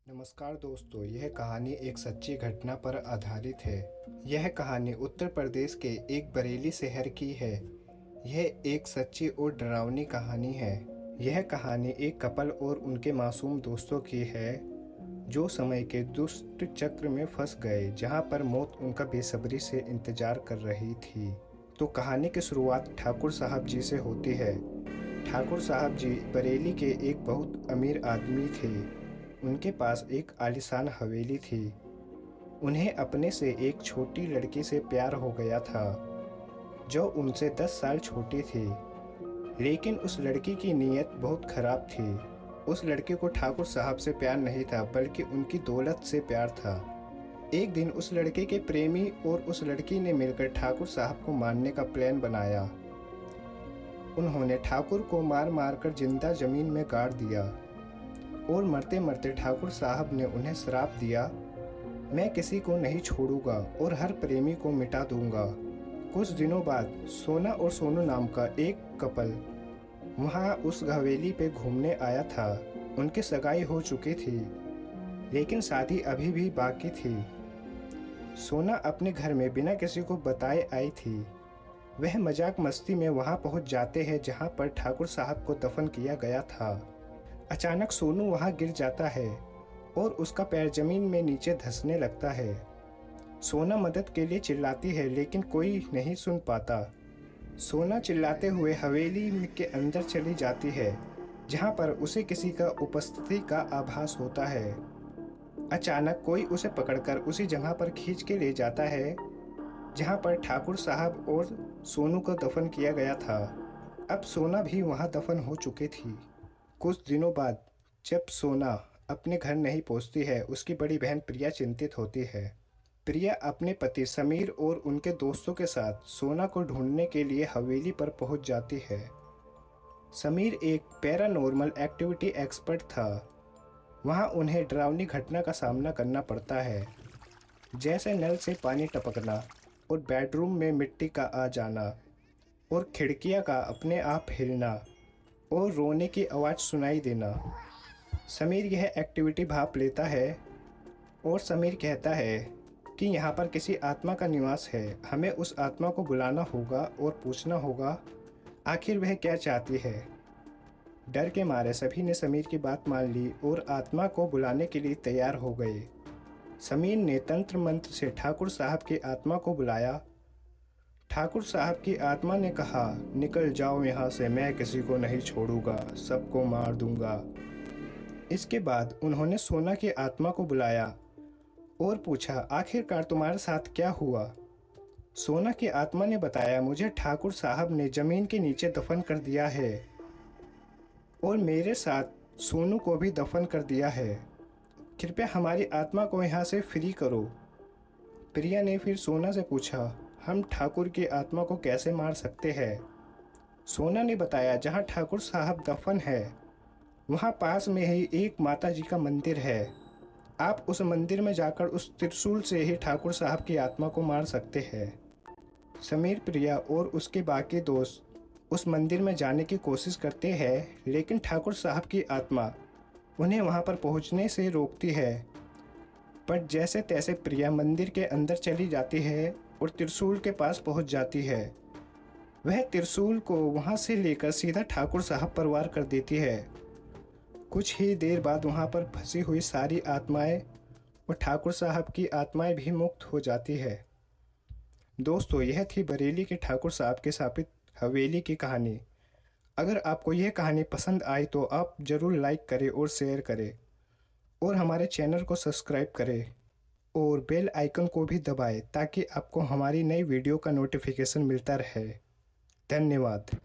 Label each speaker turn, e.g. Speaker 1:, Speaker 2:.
Speaker 1: नमस्कार दोस्तों, यह कहानी एक सच्ची घटना पर आधारित है। यह कहानी उत्तर प्रदेश के एक बरेली शहर की है। यह एक सच्ची और डरावनी कहानी है। यह कहानी एक कपल और उनके मासूम दोस्तों की है जो समय के दुष्ट चक्र में फंस गए, जहां पर मौत उनका बेसब्री से इंतजार कर रही थी। तो कहानी की शुरुआत ठाकुर साहब जी से होती है। ठाकुर साहब जी बरेली के एक बहुत अमीर आदमी थे। उनके पास एक आलीशान हवेली थी। उन्हें अपने से एक छोटी लड़की से प्यार हो गया था जो उनसे 10 साल छोटी थी। लेकिन उस लड़की की नीयत बहुत खराब थी। उस लड़के को ठाकुर साहब से प्यार नहीं था, बल्कि उनकी दौलत से प्यार था। एक दिन उस लड़के के प्रेमी और उस लड़की ने मिलकर ठाकुर साहब को मारने का प्लान बनाया। उन्होंने ठाकुर को मार मार कर जिंदा जमीन में गाड़ दिया और मरते मरते ठाकुर साहब ने उन्हें श्राप दिया, मैं किसी को नहीं छोड़ूंगा और हर प्रेमी को मिटा दूंगा। कुछ दिनों बाद सोना और सोनू नाम का एक कपल वहां उस हवेली पे घूमने आया था। उनकी सगाई हो चुकी थी, लेकिन शादी अभी भी बाकी थी। सोना अपने घर में बिना किसी को बताए आई थी। वह मजाक मस्ती में वहां पहुंच जाते हैं जहां पर ठाकुर साहब को दफन किया गया था। अचानक सोनू वहां गिर जाता है और उसका पैर जमीन में नीचे धंसने लगता है। सोना मदद के लिए चिल्लाती है, लेकिन कोई नहीं सुन पाता। सोना चिल्लाते हुए हवेली के अंदर चली जाती है, जहां पर उसे किसी का उपस्थिति का आभास होता है। अचानक कोई उसे पकड़कर उसी जगह पर खींच के ले जाता है जहां पर ठाकुर साहब और सोनू को दफन किया गया था। अब सोना भी वहां दफन हो चुकी थी। कुछ दिनों बाद जब सोना अपने घर नहीं पहुंचती है, उसकी बड़ी बहन प्रिया चिंतित होती है। प्रिया अपने पति समीर और उनके दोस्तों के साथ सोना को ढूंढने के लिए हवेली पर पहुंच जाती है। समीर एक पैरानॉर्मल एक्टिविटी एक्सपर्ट था। वहां उन्हें डरावनी घटना का सामना करना पड़ता है, जैसे नल से पानी टपकना और बेडरूम में मिट्टी का आ जाना और खिड़कियां का अपने आप हिलना और रोने की आवाज़ सुनाई देना। समीर यह एक्टिविटी भाप लेता है और समीर कहता है कि यहाँ पर किसी आत्मा का निवास है। हमें उस आत्मा को बुलाना होगा और पूछना होगा आखिर वह क्या चाहती है। डर के मारे सभी ने समीर की बात मान ली और आत्मा को बुलाने के लिए तैयार हो गए। समीर ने तंत्र मंत्र से ठाकुर साहब की आत्मा को बुलाया। ठाकुर साहब की आत्मा ने कहा, निकल जाओ यहाँ से, मैं किसी को नहीं छोड़ूंगा, सबको मार दूंगा। इसके बाद उन्होंने सोना की आत्मा को बुलाया और पूछा, आखिरकार तुम्हारे साथ क्या हुआ। सोना की आत्मा ने बताया, मुझे ठाकुर साहब ने जमीन के नीचे दफन कर दिया है और मेरे साथ सोनू को भी दफन कर दिया है। कृपया हमारी आत्मा को यहाँ से फ्री करो। प्रिया ने फिर सोना से पूछा, हम ठाकुर की आत्मा को कैसे मार सकते हैं। सोना ने बताया, जहाँ ठाकुर साहब दफन है वहाँ पास में ही एक माता जी का मंदिर है। आप उस मंदिर में जाकर उस त्रिशूल से ही ठाकुर साहब की आत्मा को मार सकते हैं। समीर, प्रिया और उसके बाकी दोस्त उस मंदिर में जाने की कोशिश करते हैं, लेकिन ठाकुर साहब की आत्मा उन्हें वहाँ पर पहुँचने से रोकती है। पर जैसे तैसे प्रिया मंदिर के अंदर चली जाती है और त्रिशूल के पास पहुँच जाती है। वह त्रिशूल को वहाँ से लेकर सीधा ठाकुर साहब पर वार कर देती है। कुछ ही देर बाद वहाँ पर फंसी हुई सारी आत्माएं और ठाकुर साहब की आत्माएं भी मुक्त हो जाती है। दोस्तों, यह थी बरेली के ठाकुर साहब के स्थापित हवेली की कहानी। अगर आपको यह कहानी पसंद आई तो आप ज़रूर लाइक करें और शेयर करें और हमारे चैनल को सब्सक्राइब करें और बेल आइकन को भी दबाएं ताकि आपको हमारी नई वीडियो का नोटिफिकेशन मिलता रहे। धन्यवाद।